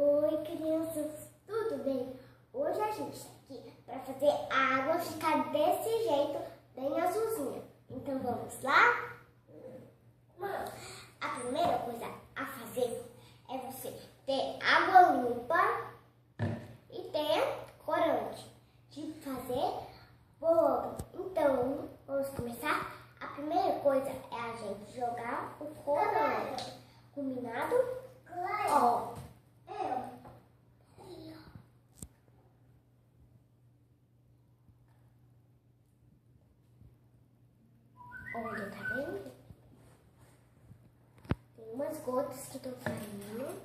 Oi, crianças, tudo bem? Hoje a gente está aqui para fazer a água ficar desse jeito, bem azulzinha. Então vamos lá? A primeira coisa a fazer é você ter água limpa e ter corante de fazer bolo. Então vamos começar. A primeira coisa é a gente jogar o corante. Combinado? Ó. Olha, tá vendo? Tem umas gotas que estão saindo.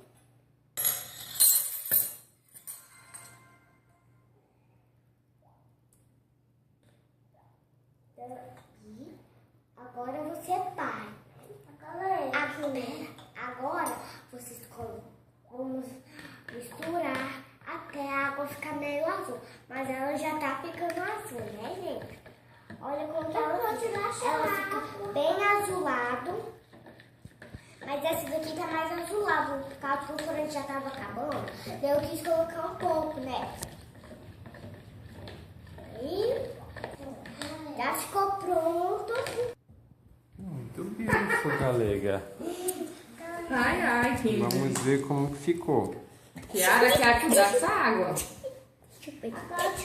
E agora você para. Agora vocês vamos misturar até a água ficar meio azul. Mas ela já tá ficando azul, né, gente? Olha como ela fica bem azulado. Mas esse daqui tá mais azulado, por causa que o corante já tava acabando. Daí eu quis colocar um pouco, né? Aí, já ficou pronto. Muito beautiful, galega. Ai, que lindo. Vamos ver como ficou. Kiara quer ajudar essa água. Deixa eu pegar.